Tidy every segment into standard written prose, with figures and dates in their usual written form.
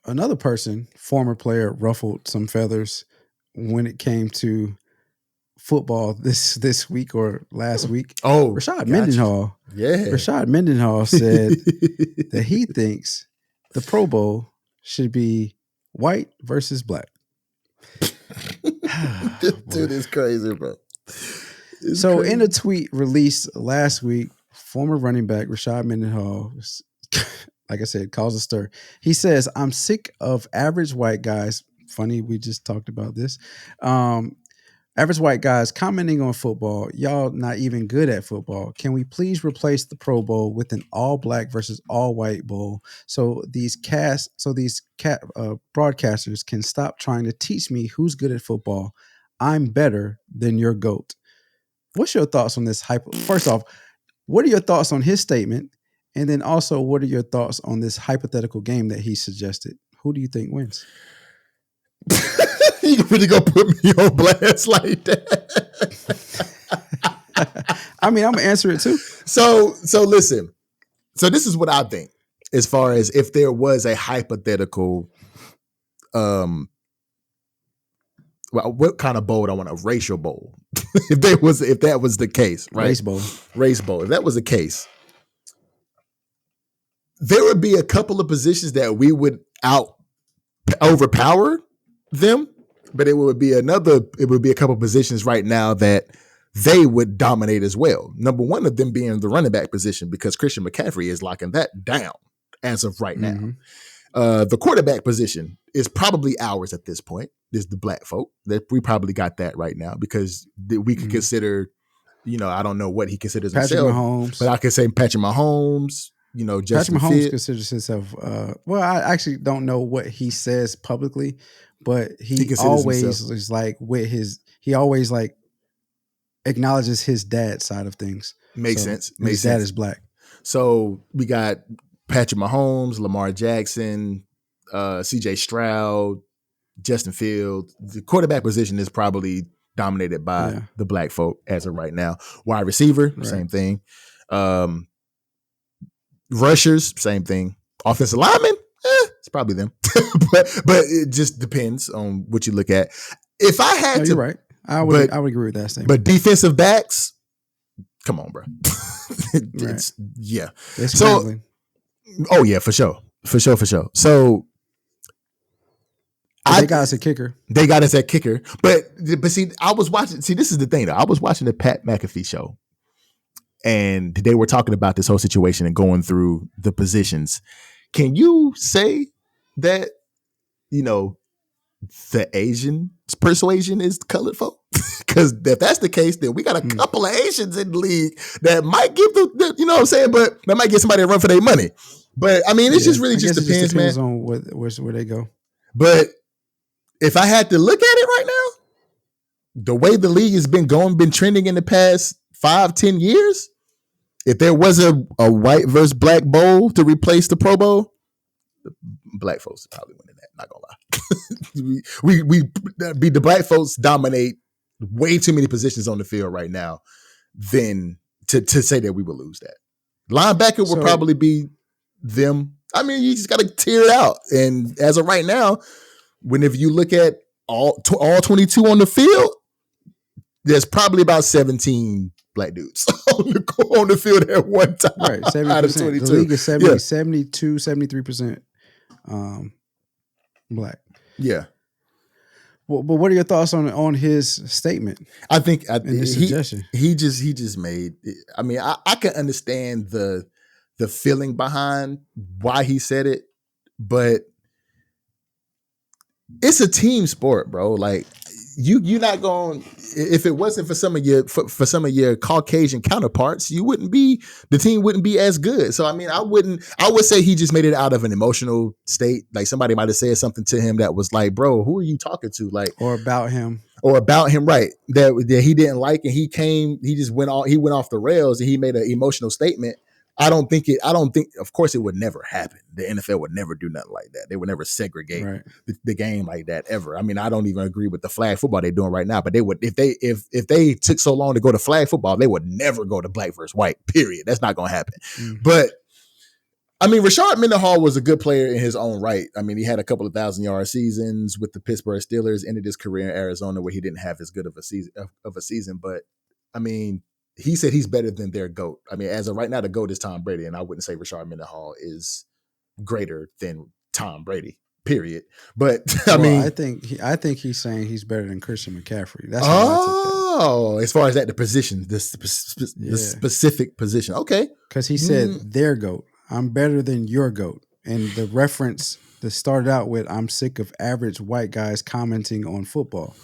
another person, former player, ruffled some feathers when it came to football this week or last week. Oh, Rashad Mendenhall. Yeah. Rashad Mendenhall said that he thinks the Pro Bowl should be white versus black. This dude is crazy, bro. So in a tweet released last week, former running back Rashad Mendenhall, like I said, caused a stir. He says, "I'm sick of average white guys." Funny, we just talked about this. Average white guys commenting on football. Y'all not even good at football. Can we please replace the Pro Bowl with an all black versus all white bowl so these broadcasters can stop trying to teach me who's good at football? I'm better than your GOAT. What's your thoughts on this? First off, what are your thoughts on his statement? And then also, what are your thoughts on this hypothetical game that he suggested? Who do you think wins? You really gonna put me on blast like that? I mean, I'm gonna answer it too. So listen. So this is what I think, as far as if there was a hypothetical, well, what kind of bowl would I want? A racial bowl. if that was the case, right? Race bowl. If that was the case, there would be a couple of positions that we would overpower them. But it would be a couple of positions right now that they would dominate as well. Number one of them being the running back position, because Christian McCaffrey is locking that down as of right now. The quarterback position is probably ours at this point. Is the black folk that we probably got that right now, because we could consider, I don't know what he considers himself, Mahomes. but I could say Patrick Mahomes. Justin Patrick Mahomes Fields considers himself. Well, I actually don't know what he says publicly, but he always is like he always like acknowledges his dad's side of things. Makes sense. His dad is black. So we got Patrick Mahomes, Lamar Jackson, CJ Stroud, Justin Fields. The quarterback position is probably dominated by the black folk as of right now. Wide receiver, same thing. Rushers, same thing. Offensive linemen, it's probably them. but it just depends on what you look at. If I had to, you're right. I would agree with that statement. But defensive backs, come on, bro. It's scrambling. Oh yeah, for sure. So they got us a kicker. They got us at kicker. But see, I was watching. See, this is the thing though. I was watching the Pat McAfee show, and they were talking about this whole situation and going through the positions. Can you say that, the Asian persuasion is colored folk? Because if that's the case, then we got a couple of Asians in the league that might give the you know what I'm saying, but that might get somebody to run for their money. But I mean, it just depends, man. On where they go. But if I had to look at it right now, the way the league has been trending in the past 5-10 years, if there was a white versus black bowl to replace the Pro Bowl, black folks are probably winning that. Not gonna lie. The black folks dominate way too many positions on the field right now than to say that we would lose that. Linebacker would probably be them. I mean, you just got to tear it out. And as of right now, whenever you look at all 22 on the field, there's probably about 17 black dudes on the field at one time. Right, 70%. Out of 22. The league is 72, 73% black. Yeah. Well, but what are your thoughts on his statement? I think his suggestion. He just made. I mean, I can understand the feeling behind why he said it, but it's a team sport, bro. Like you're not going. If it wasn't for some of your Caucasian counterparts, the team wouldn't be as good. So I mean, I would say he just made it out of an emotional state. Like somebody might have said something to him that was like, bro, who are you talking to? Like, or about him, right? That he didn't like, and he went off the rails, and he made an emotional statement. I don't think, of course, it would never happen. The NFL would never do nothing like that. They would never segregate the game like that ever. I mean, I don't even agree with the flag football they're doing right now, but they would, if they took so long to go to flag football, they would never go to black versus white, period. That's not going to happen. Mm-hmm. But I mean, Rashard Mendenhall was a good player in his own right. I mean, he had a couple of 1,000-yard seasons with the Pittsburgh Steelers, ended his career in Arizona where he didn't have as good of a season. But I mean, he said he's better than their GOAT. I mean, as of right now, the GOAT is Tom Brady, and I wouldn't say Rashard Mendenhall is greater than Tom Brady. Period. But I mean, I think he's saying he's better than Christian McCaffrey. That's how I took that. Oh, as far as that, the position, the specific position. Okay. Because he said their GOAT. I'm better than your GOAT. And the reference that started out with, I'm sick of average white guys commenting on football.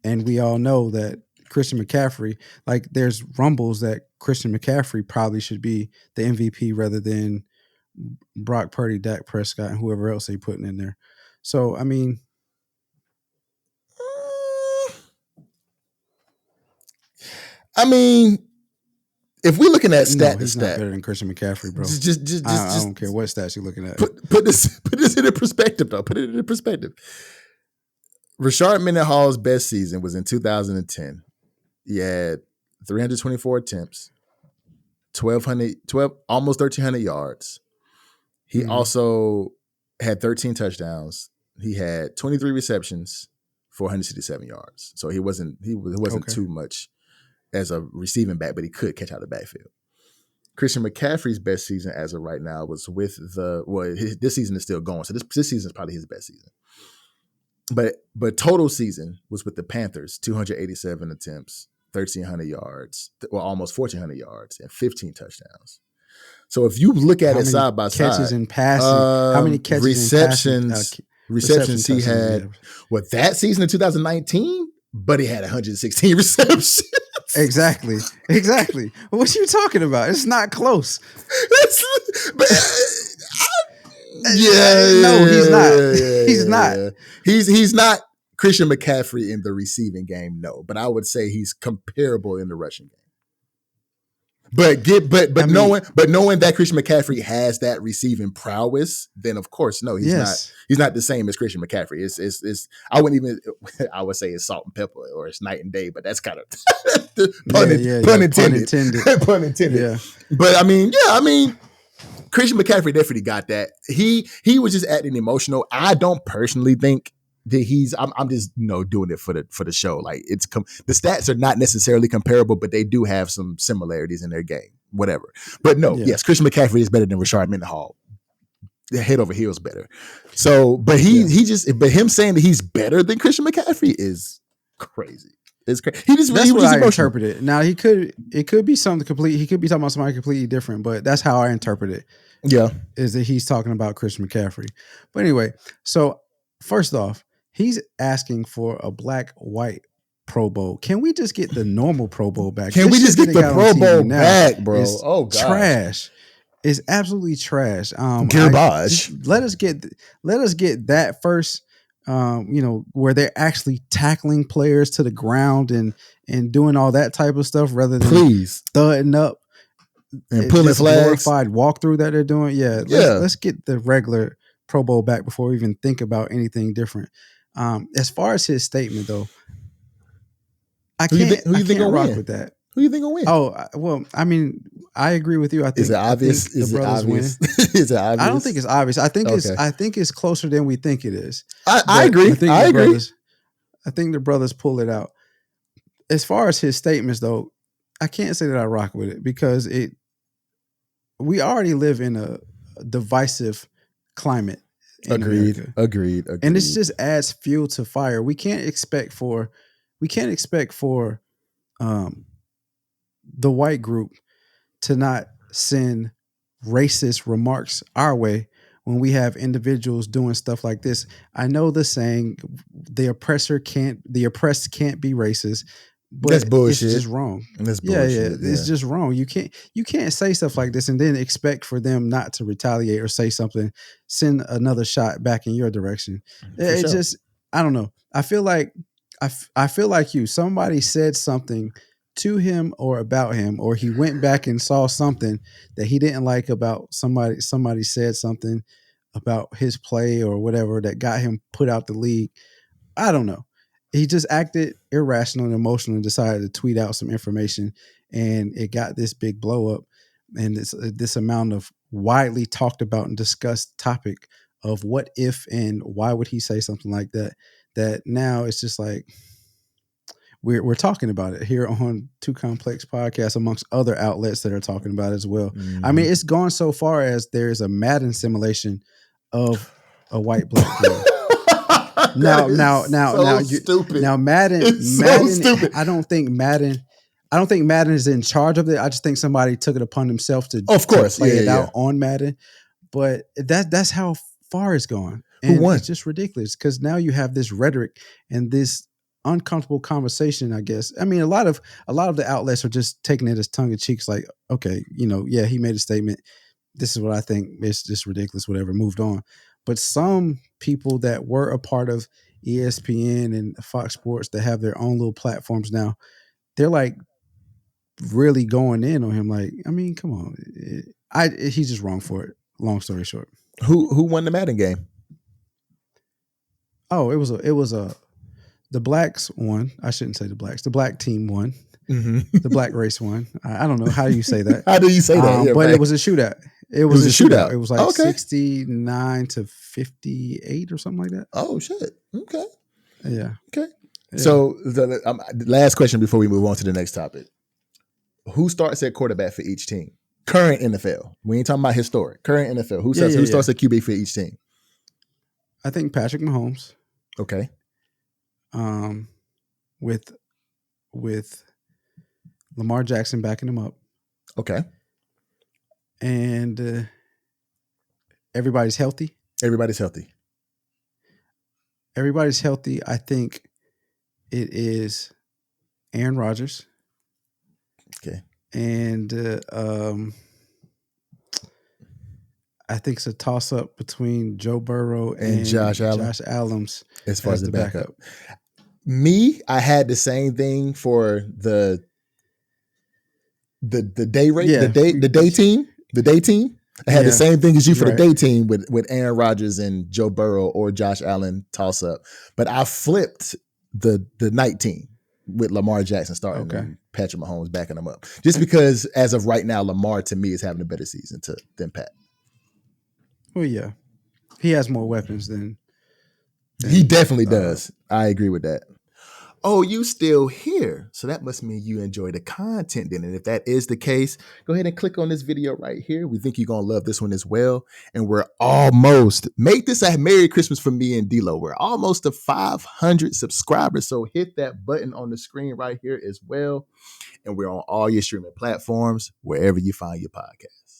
And we all know that Christian McCaffrey, like there's rumbles that Christian McCaffrey probably should be the MVP rather than Brock Purdy, Dak Prescott, and whoever else they putting in there. So, I mean, if we're looking at stat, he's not better than Christian McCaffrey, bro. I don't care what stats you're looking at. Put this in perspective, though. Put it in perspective. Rashard Mendenhall's best season was in 2010. He had 324 attempts, 12 almost 1,300 yards. He also had 13 touchdowns. He had 23 receptions, 467 yards. So he wasn't too much as a receiving back, but he could catch out the backfield. Christian McCaffrey's best season as of right now was with this season is still going. So this season is probably his best season. But total season was with the Panthers, 287 attempts, 1,300 yards, almost 1,400 yards, and 15 touchdowns. So if you look at it side by side, catches in passing, how many catches receptions he had with that season in 2019, but he had 116 receptions. Exactly. What are you talking about? It's not close. No, he's not. He's not. He's not Christian McCaffrey in the receiving game, no. But I would say he's comparable in the rushing game. But knowing that Christian McCaffrey has that receiving prowess, then of course, no, he's not. He's not the same as Christian McCaffrey. It's I would say it's salt and pepper or it's night and day, but that's kind of pun intended. Pun intended. Yeah. But I mean, Christian McCaffrey definitely got that. He was just acting emotional. I don't personally think that I'm just doing it for the show. Like the stats are not necessarily comparable, but they do have some similarities in their game. Whatever. But yes, Christian McCaffrey is better than Rashard Mendenhall. Head over heels better. So, but him saying that he's better than Christian McCaffrey is crazy. It's crazy. He was emotional. Interpret it. Now it could be something complete. He could be talking about somebody completely different, but that's how I interpret it. Yeah. Is that he's talking about Christian McCaffrey. But anyway, so first off, he's asking for a black-white Pro Bowl. Can we just get the normal Pro Bowl back? Can we just get the Pro Bowl back, bro? Oh, God. Trash. It's absolutely trash. Garbage. Let us get that first. Where they're actually tackling players to the ground and doing all that type of stuff rather than thudding up and pulling flags. Glorified walkthrough that they're doing. Let's get the regular Pro Bowl back before we even think about anything different. As far as his statement, though, I can't rock with that. Who do you think will win? Oh, well, I mean, I agree with you. I think is it obvious? Is it obvious? Is it obvious? I don't think it's obvious. I think it's closer than we think it is. I agree. I agree. I think the brothers pull it out. As far as his statements, though, I can't say that I rock with it because we already live in a divisive climate. Agreed. And this just adds fuel to fire. We can't expect for the white group to not send racist remarks our way when we have individuals doing stuff like this. I know the saying, the oppressed can't be racist, but that's bullshit. It's just wrong. That's bullshit. It's just wrong. You can't say stuff like this and then expect for them not to retaliate or say something, send another shot back in your direction. It's just, I don't know. I feel like somebody said something to him or about him, or he went back and saw something that he didn't like about somebody. Somebody said something about his play or whatever that got him put out the league. I don't know. He just acted irrational and emotional and decided to tweet out some information, and it got this big blow up and this amount of widely talked about and discussed topic of what if and why would he say something like that, that now it's just like we're talking about it here on Too Complex Podcast amongst other outlets that are talking about it as well. Mm-hmm. I mean, it's gone so far as there's a Madden simulation of a white black player. Now, stupid. Now, Madden, stupid. I don't think Madden is in charge of it. I just think somebody took it upon themselves to, of course, play it out on Madden. But that's how far it's gone. And who won? It's just ridiculous because now you have this rhetoric and this uncomfortable conversation, I guess. I mean, a lot of the outlets are just taking it as tongue in cheek. It's like, okay, yeah, he made a statement. This is what I think. It's just ridiculous, whatever, moved on. But some people that were a part of ESPN and Fox Sports that have their own little platforms now, they're like really going in on him. Like, I mean, come on. He's just wrong for it. Long story short. Who won the Madden game? Oh, it was the blacks won. I shouldn't say the blacks. The black team won. Mm-hmm. The black race won. I don't know how you say that. How do you say that? But it was a shootout. It was a shootout. It was like okay. 69-58 or something like that. Oh shit. Okay. Yeah. Okay. Yeah. So the last question before we move on to the next topic: who starts at quarterback for each team? Current NFL. We ain't talking about historic. Current NFL. Who starts at QB for each team? I think Patrick Mahomes. Okay. With Lamar Jackson backing him up. Okay. And everybody's healthy. Everybody's healthy. I think it is Aaron Rodgers. Okay. And I think it's a toss-up between Joe Burrow and Josh Allen as far as the backup. I had the same thing for the day rate, the day team. I had the same thing as you for the day team with Aaron Rodgers and Joe Burrow or Josh Allen toss up. But I flipped the night team with Lamar Jackson starting and Patrick Mahomes backing them up. Just because as of right now, Lamar to me is having a better season than Pat. Well, yeah. He has more weapons than he definitely does. I agree with that. Oh, you still here. So that must mean you enjoy the content then. And if that is the case, go ahead and click on this video right here. We think you're going to love this one as well. And we're almost, make this a Merry Christmas for me and D-Lo. We're almost to 500 subscribers. So hit that button on the screen right here as well. And we're on all your streaming platforms, wherever you find your podcast.